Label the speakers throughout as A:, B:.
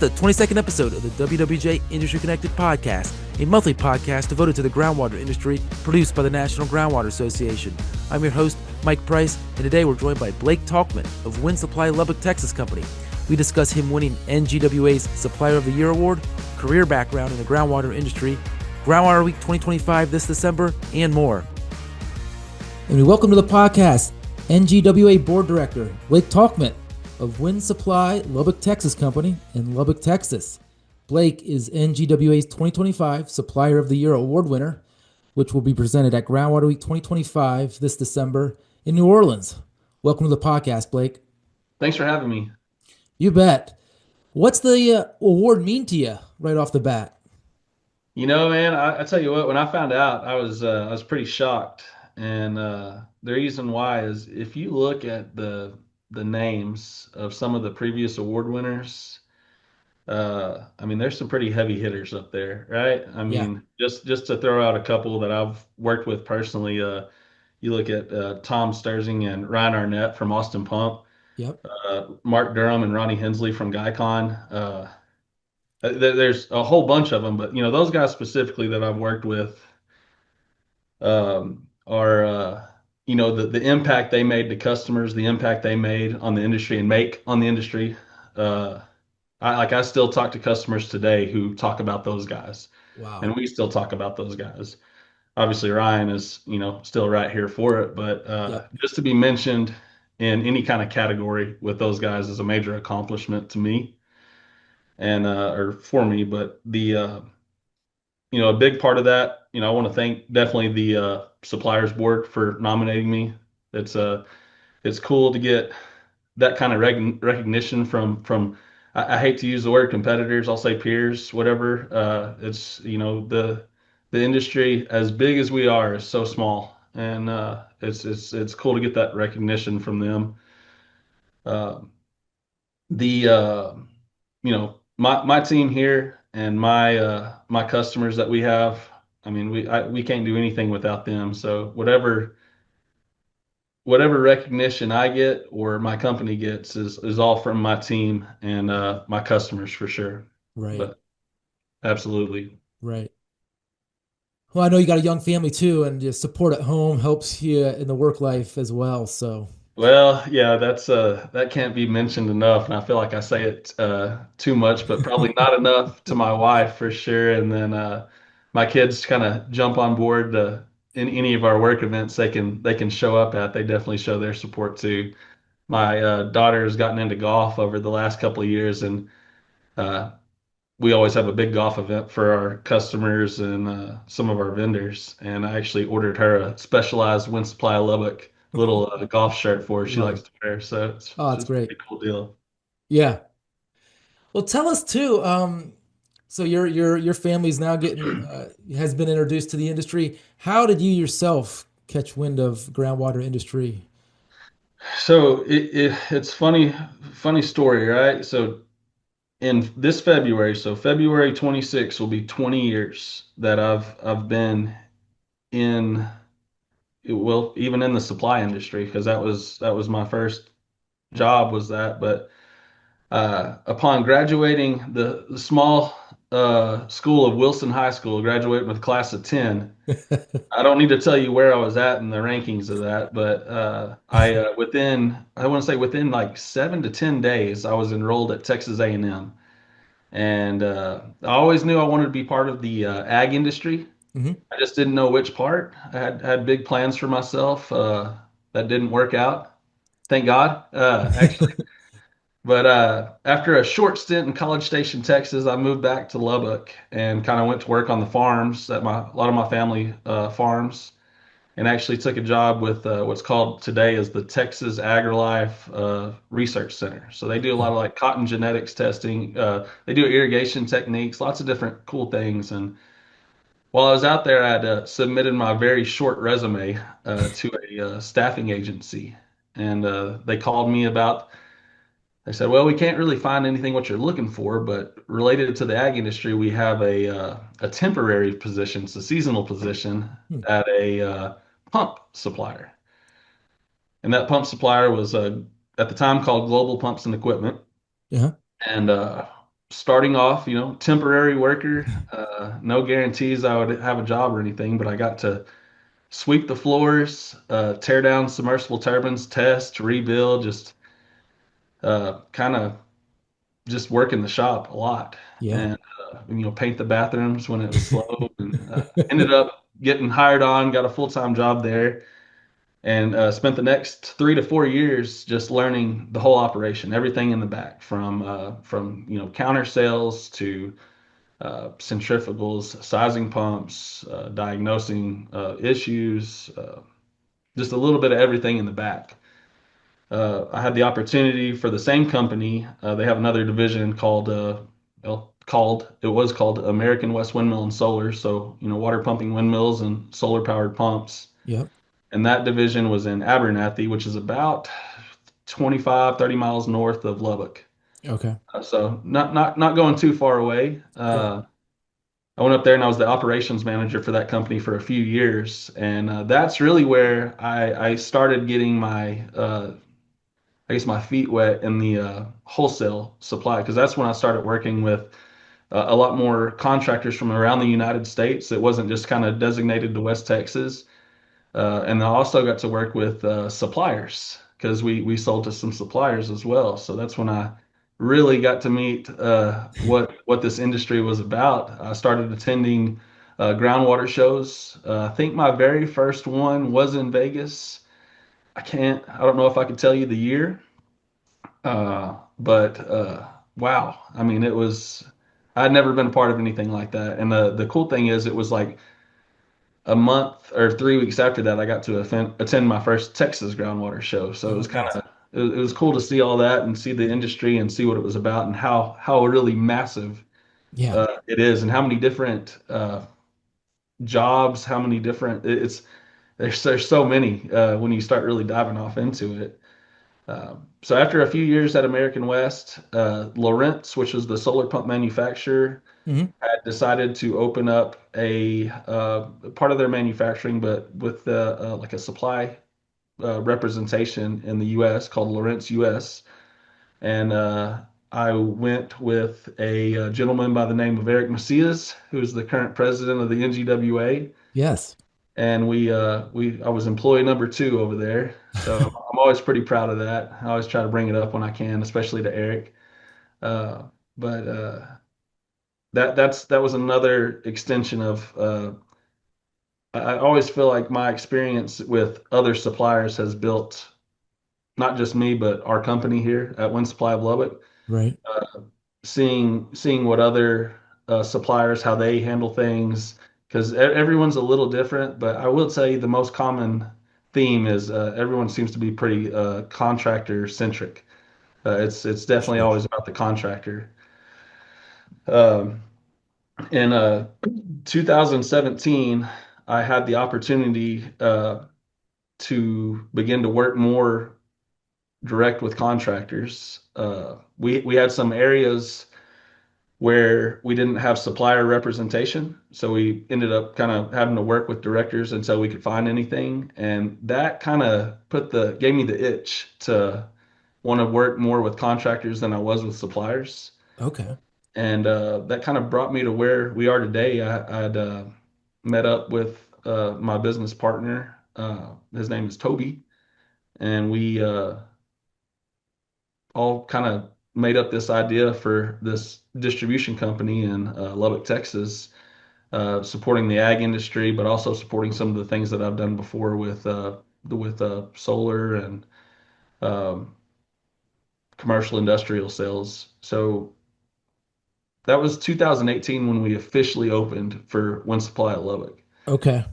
A: It's the 22nd episode of the WWJ Industry Connected Podcast, a monthly podcast devoted to the groundwater industry produced by the National Groundwater Association. I'm your host, Mike Price, and today we're joined by Blake Talkman of Wind Supply Lubbock, Texas Company. We discuss him winning NGWA's Supplier of the Year Award, career background in the groundwater industry, Groundwater Week 2025 this December, and more. And we welcome to the podcast NGWA Board Director Blake Talkman of Wind Supply Lubbock, Texas Company in Lubbock, Texas. Blake is NGWA's 2025 Supplier of the Year Award winner, which will be presented at Groundwater Week 2025 this December in New Orleans. Welcome to the podcast, Blake.
B: Thanks for having me.
A: You bet. What's the award mean to you right off the bat?
B: Man, I tell you what, when I found out, I was pretty shocked. And the reason why is if you look at the names of some of the previous award winners, there's some pretty heavy hitters up there, right?
A: Yeah.
B: Just to throw out a couple that I've worked with personally, you look at Tom Sturzing and Ryan Arnett from Austin Pump,
A: Yep.
B: Mark Durham and Ronnie Hensley from Guycon. There's a whole bunch of them, but those guys specifically that I've worked with are the impact they made to customers, the impact they made on the industry and make on the industry. Uh, I still talk to customers today who talk about those guys,
A: Wow.
B: and we still talk about those guys. Obviously, Ryan is still right here for it, but
A: Yep.
B: just to be mentioned in any kind of category with those guys is a major accomplishment to me and or for me. But a big part of that, I want to thank definitely the suppliers board for nominating me. It's cool to get that kind of recognition from I hate to use the word competitors, I'll say peers, whatever. It's the industry as big as we are is so small, and it's cool to get that recognition from them. Uh, the my team here and my customers that we have, we can't do anything without them. So whatever recognition I get or my company gets is all from my team and my customers for sure.
A: Right.
B: But absolutely.
A: Right. Well, I know you got a young family too, and your support at home helps you in the work life as well. So,
B: Well, yeah, that can't be mentioned enough, and I feel like I say it too much, but probably not enough to my wife for sure. And then my kids kind of jump on board in any of our work events they can show up at. They definitely show their support too. My daughter has gotten into golf over the last couple of years, and uh, we always have a big golf event for our customers and some of our vendors. And I actually ordered her a specialized Wind Supply Lubbock little golf shirt for her. She
A: love
B: likes
A: it.
B: to wear, so it's
A: Oh, that's
B: just a
A: great.
B: pretty cool deal.
A: Yeah. Well, tell us too. So your family's now getting has been introduced to the industry. How did you yourself catch wind of groundwater industry?
B: So it's funny story, right? So in this February, so February 26th will be 20 years that I've been in, well, even in the supply industry, because that was my first job was that. But upon graduating the small school of Wilson High School, graduating with a class of 10, I don't need to tell you where I was at in the rankings of that, but I want to say within like 7 to 10 days, I was enrolled at Texas A&M, and I always knew I wanted to be part of the ag industry.
A: Hmm.
B: I just didn't know which part. I had big plans for myself that didn't work out. Thank God, actually. But after a short stint in College Station, Texas, I moved back to Lubbock and kind of went to work on the farms at a lot of my family farms, and actually took a job with what's called today as the Texas AgriLife Research Center. So they do a lot of like cotton genetics testing. They do irrigation techniques, lots of different cool things. And while I was out there, I had submitted my very short resume to a staffing agency, and they called me about. They said, "Well, we can't really find anything what you're looking for, but related to the ag industry, we have a temporary position, it's a seasonal position at a pump supplier." And that pump supplier was at the time called Global Pumps and Equipment.
A: Yeah.
B: And starting off, temporary worker, no guarantees I would have a job or anything, but I got to sweep the floors, tear down submersible turbines, test, rebuild, just kind of just work in the shop a lot,
A: Yeah.
B: and paint the bathrooms when it was slow, and ended up getting hired on, got a full-time job there, and spent the next 3 to 4 years just learning the whole operation, everything in the back, from counter sales to centrifugals, sizing pumps, diagnosing issues, just a little bit of everything in the back. I had the opportunity for the same company. They have another division it was called American West Windmill and Solar. So, water pumping windmills and solar powered pumps.
A: Yep.
B: And that division was in Abernathy, which is about 25, 30 miles north of Lubbock.
A: Okay.
B: So not going too far away.
A: Right.
B: I went up there and I was the operations manager for that company for a few years, and that's really where I started getting my feet wet in the wholesale supply, because that's when I started working with a lot more contractors from around the United States. It wasn't just kind of designated to West Texas. And I also got to work with suppliers, because we sold to some suppliers as well. So that's when I really got to meet what this industry was about. I started attending groundwater shows. I think my very first one was in Vegas. I don't know if I could tell you the year, but wow. I mean, I'd never been a part of anything like that. And the cool thing is, it was like a month or 3 weeks after that, I got to attend my first Texas groundwater show. So it
A: Oh,
B: was kind
A: nice.
B: of it was cool to see all that and see the industry and see what it was about, and how really massive
A: Yeah.
B: it is, and how many different jobs, how many different it's there's so many when you start really diving off into it. So after a few years at American West, Lawrence, which was the solar pump manufacturer,
A: Hmm.
B: had decided to open up a part of their manufacturing, but with like a supply representation in the U.S. called Lawrence U.S. And I went with a gentleman by the name of Eric Macias, who is the current president of the NGWA.
A: Yes.
B: And I was employee number two over there. So I'm always pretty proud of that. I always try to bring it up when I can, especially to Eric. Uh, but that was another extension of I always feel like my experience with other suppliers has built not just me, but our company here at Wind Supply of Lubbock.
A: Right.
B: Seeing what other suppliers, how they handle things, because everyone's a little different. But I will tell you, the most common theme is everyone seems to be pretty contractor centric. It's
A: For
B: definitely
A: sure.
B: always about the contractor. Um, in 2017, I had the opportunity to begin to work more direct with contractors. We had some areas where we didn't have supplier representation, so we ended up kind of having to work with directors until we could find anything, and that kind of gave me the itch to want to work more with contractors than I was with suppliers.
A: Okay.
B: And that kind of brought me to where we are today. I'd met up with my business partner. His name is Toby, and we all kind of made up this idea for this distribution company in Lubbock, Texas, supporting the ag industry, but also supporting some of the things that I've done before with solar and um, commercial industrial sales. So that was 2018 when we officially opened for Wind Supply at Lubbock,
A: Okay.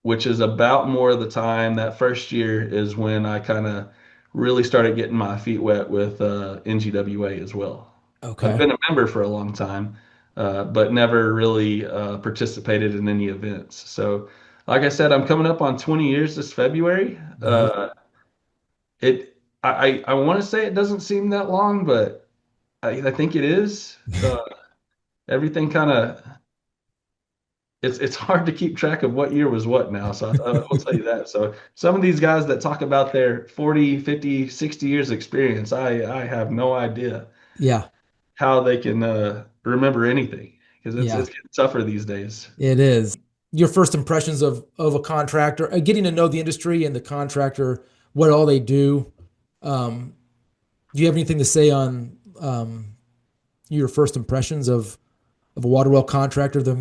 B: which is about more of the time. That first year is when I kind of really started getting my feet wet with NGWA as well. I've
A: Okay.
B: been a member for a long time, but never really participated in any events. So, like I said, I'm coming up on 20 years this February.
A: Nice.
B: I want to say it doesn't seem that long, but I think it is. Everything kind of it's hard to keep track of what year was what now. So I will tell you that. So some of these guys that talk about their 40, 50, 60 years experience, I have no idea.
A: Yeah.
B: how they can remember anything because
A: Yeah,
B: it's getting tougher these days.
A: it is. Your first impressions of a contractor, getting to know the industry and the contractor, what all they do. Um, do you have anything to say on your first impressions of a water well contractor? They're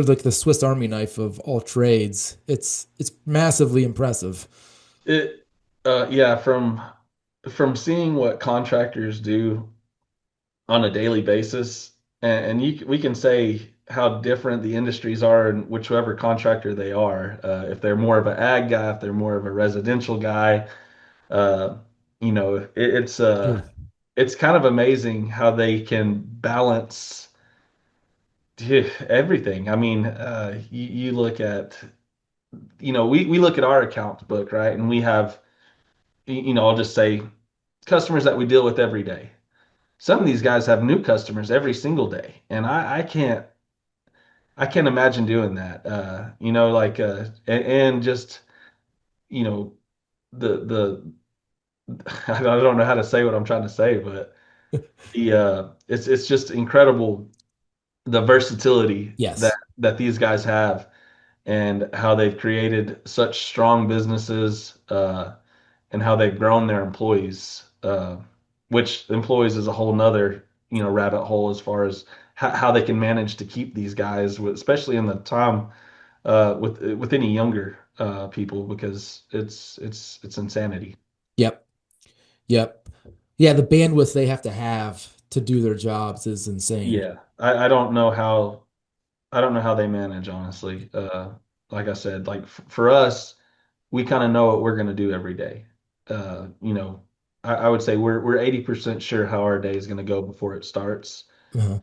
A: like the Swiss Army knife of all trades. It's massively impressive.
B: It yeah, from seeing what contractors do on a daily basis, and we can say how different the industries are in whichever contractor they are. If they're more of an ag guy, if they're more of a residential guy, uh,
A: Sure.
B: it's kind of amazing how they can balance everything. I mean, you look at, we look at our account book, right? And we have, I'll just say customers that we deal with every day. Some of these guys have new customers every single day, and I can't imagine doing that. And just, you know, the I don't know how to say what I'm trying to say, but it's just incredible the versatility
A: Yes.
B: that these guys have and how they've created such strong businesses, and how they've grown their employees, which employees is a whole nother, rabbit hole as far as how they can manage to keep these guys, especially in the time, with any younger people, because it's insanity.
A: Yep. Yep. Yeah, the bandwidth they have to do their jobs is insane.
B: Yeah, I don't know how they manage, honestly. Like I said, like for us, we kind of know what we're going to do every day. You know, I would say we're 80% sure how our day is going to go before it starts.
A: Uh-huh.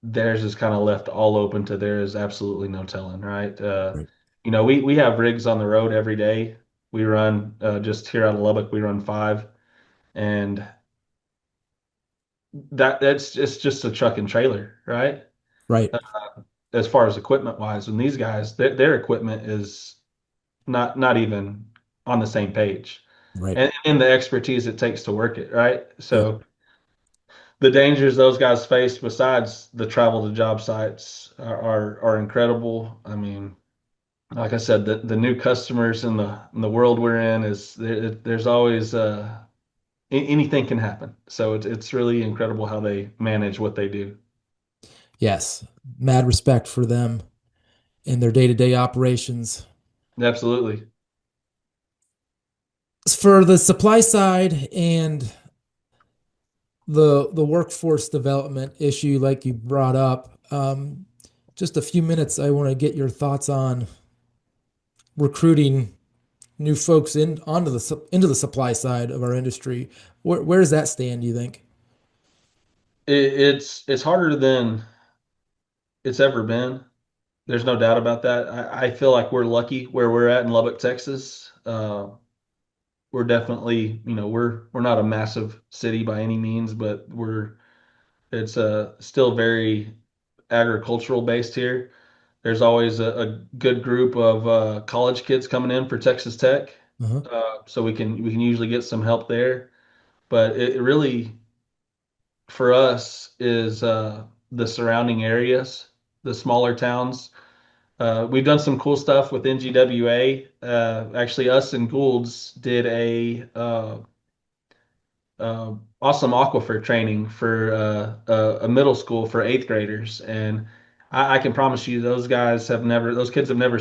B: Theirs is kind of left all open to there is absolutely no telling, right?
A: Right.
B: We have rigs on the road every day. We run, just here out of Lubbock, we run five, and that's it's just a truck and trailer, right?
A: Right.
B: As far as equipment wise, and these guys, their equipment is not even on the same page,
A: Right.
B: and the expertise it takes to work it, right?
A: Yep.
B: So the dangers those guys face, besides the travel to job sites, are incredible. I mean, like I said, the new customers in the world we're in there's always anything can happen. So it's really incredible how they manage what they do.
A: Yes. Mad respect for them and their day-to-day operations.
B: Absolutely.
A: For the supply side and the workforce development issue, like you brought up, just a few minutes, I want to get your thoughts on recruiting new folks into the supply side of our industry. Where does that stand, do you think?
B: It's harder than it's ever been. There's no doubt about that. I feel like we're lucky where we're at in Lubbock, Texas. We're definitely, we're not a massive city by any means, but it's still very agricultural based here. There's always a good group of college kids coming in for Texas Tech,
A: Uh-huh.
B: so we can usually get some help there. But it really, for us, is the surrounding areas, the smaller towns. We've done some cool stuff with NGWA. Actually, us and Goulds did awesome aquifer training for a middle school for eighth graders, and I can promise you those kids have never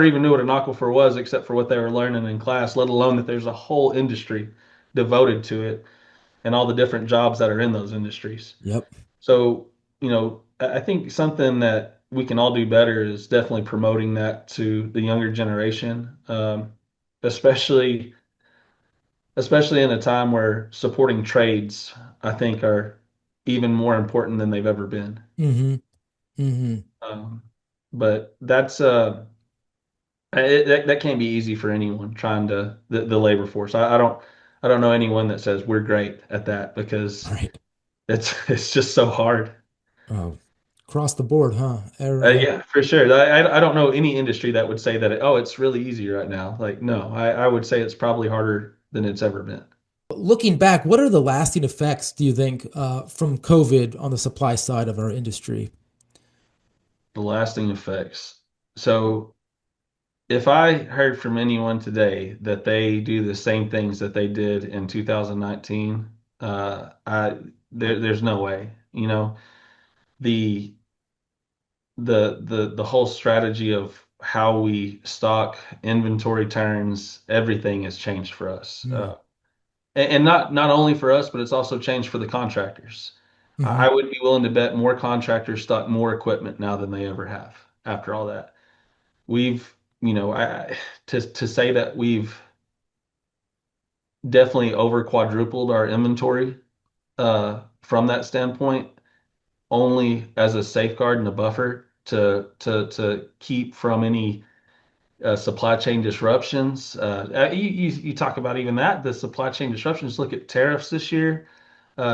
B: even knew what an aquifer was except for what they were learning in class, let alone that there's a whole industry devoted to it and all the different jobs that are in those industries.
A: Yep.
B: So, I think something that we can all do better is definitely promoting that to the younger generation, especially especially in a time where supporting trades, I think, are even more important than they've ever been.
A: Mm-hmm. Mm-hmm.
B: Um, but that can't be easy for anyone trying to the labor force. I don't know anyone that says we're great at that because
A: Right.
B: it's just so hard.
A: Oh, across the board, huh?
B: Yeah, for sure. I don't know any industry that would say that, oh, it's really easy right now. Like, no, I would say it's probably harder than it's ever been.
A: Looking back, what are the lasting effects, do you think, from COVID on the supply side of our industry?
B: The lasting effects. So if I heard from anyone today that they do the same things that they did in 2019, there's no way. The the whole strategy of how we stock, inventory turns, everything has changed for us.
A: Mm.
B: And not only for us, but it's also changed for the contractors. I
A: Hmm.
B: would be willing to bet more contractors stock more equipment now than they ever have after all that. We've, to say that we've definitely over quadrupled our inventory from that standpoint, only as a safeguard and a buffer to keep from any supply chain disruptions. You talk about even that, the supply chain disruptions. Look at tariffs this year,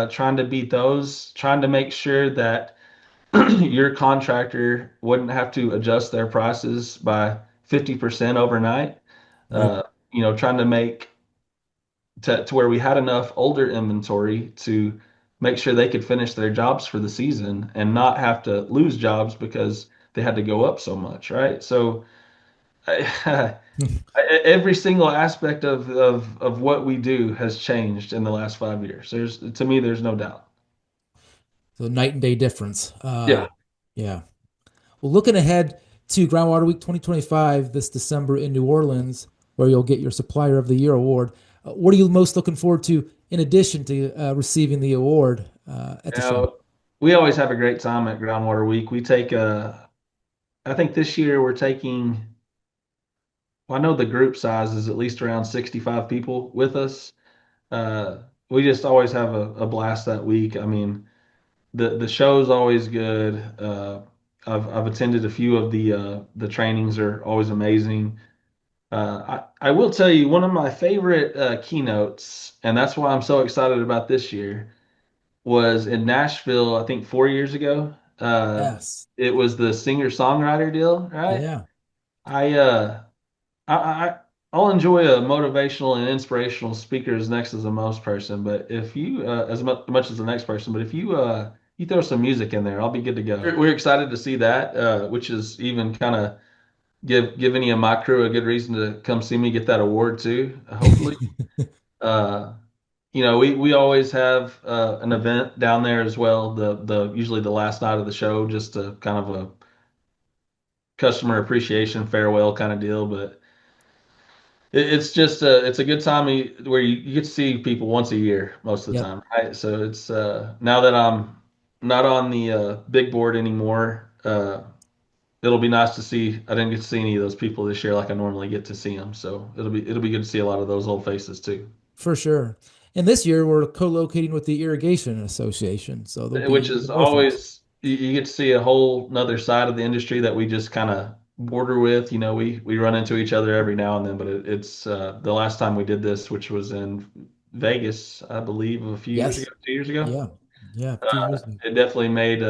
B: trying to beat those, trying to make sure that your contractor wouldn't have to adjust their prices by 50% overnight.
A: Right.
B: Uh, trying to make to where we had enough older inventory to make sure they could finish their jobs for the season and not have to lose jobs because they had to go up so much, right? So every single aspect of what we do has changed in the last 5 years. To me, there's no doubt.
A: So night and day difference.
B: Yeah.
A: Yeah. Well, looking ahead to Groundwater Week 2025 this December in New Orleans, where you'll get your Supplier of the Year award. What are you most looking forward to in addition to receiving the award at the show?
B: Now, we always have a great time at Groundwater Week. I think this year we're taking, well, I know the group size is at least around 65 people with us. Uh, we just always have a blast that week. I mean, the show's always good. I've attended a few of the trainings are always amazing. I will tell you one of my favorite keynotes, and that's why I'm so excited about this year, was in Nashville, I think 4 years ago.
A: Yes.
B: It was the singer-songwriter deal, right?
A: Yeah.
B: I uh I, I I'll enjoy a motivational and inspirational speaker as next as the most person, but if you much as the next person, but if you throw some music in there, I'll be good to go. We're excited to see that, which is even kind of give any of my crew a good reason to come see me get that award too. Hopefully, uh, we always have an event down there as well. The usually the last night of the show, just a kind of a customer appreciation farewell kind of deal, but. It's just it's a good time where you get to see people once a year most of the
A: Yep.
B: time, right? So it's now that I'm not on the big board anymore, it'll be nice to see. I didn't get to see any of those people this year like I normally get to see them, so it'll be good to see a lot of those old faces too.
A: For sure. And this year we're co-locating with the Irrigation Association, so there'll be
B: Which is
A: even more folks.
B: always you get to see a whole another side of the industry that we just kind of border with. We run into each other every now and then, but it's the last time we did this, which was in Vegas, I believe, a few years ago,
A: Yes.
B: 2 years ago.
A: Yeah. Yeah. A few years ago.
B: It definitely made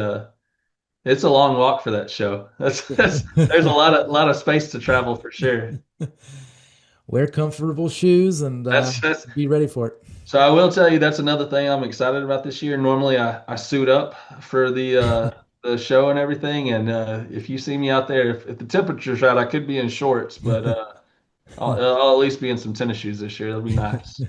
B: it's a long walk for that show. That's there's a lot of space to travel for sure.
A: Wear comfortable shoes and
B: That's
A: be ready for it.
B: So I will tell you that's another thing I'm excited about this year. Normally I suit up for the show and everything, and if you see me out there, if the temperature's right, I could be in shorts, but I'll at least be in some tennis shoes this year. It'll be nice.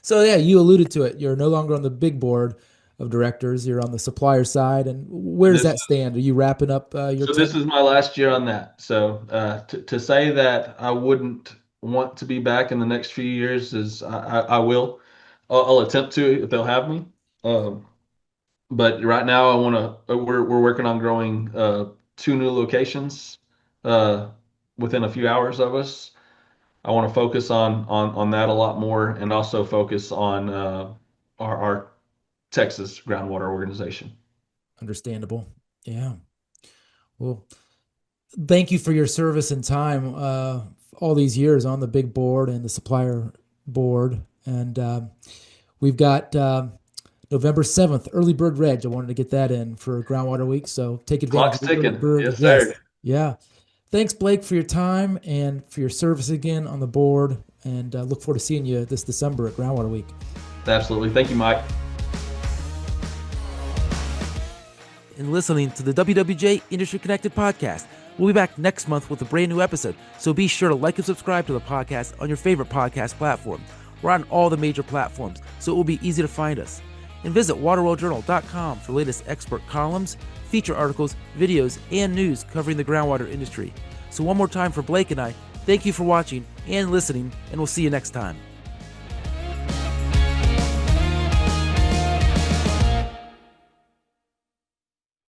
A: So yeah, you alluded to it. You're no longer on the big board of directors. You're on the supplier side. And where does
B: This
A: that stand? Are you wrapping up your
B: so this
A: tenure?
B: is my last year on that. So to say that I wouldn't want to be back in the next few years is I will. I'll attempt to if they'll have me. Um, But right now, I want to. We're working on growing two new locations uh, within a few hours of us. I want to focus on that a lot more, and also focus on our Texas groundwater organization.
A: Understandable. Yeah. Well, thank you for your service and time all these years on the big board and the supplier board. And we've got November 7th, early bird reg. I wanted to get that in for Groundwater Week. So take advantage
B: Clock's
A: of the early
B: ticking.
A: bird.
B: Yes, sir.
A: Yes. Yeah. Thanks, Blake, for your time and for your service again on the board. and look forward to seeing you this December at Groundwater Week.
B: Absolutely. Thank you, Mike.
A: And listening to the WWJ Industry Connected podcast. We'll be back next month with a brand new episode, so be sure to like and subscribe to the podcast on your favorite podcast platform. We're on all the major platforms, so it will be easy to find us. And visit waterworldjournal.com for latest expert columns, feature articles, videos, and news covering the groundwater industry. So one more time for Blake and I, thank you for watching and listening, and we'll see you next time.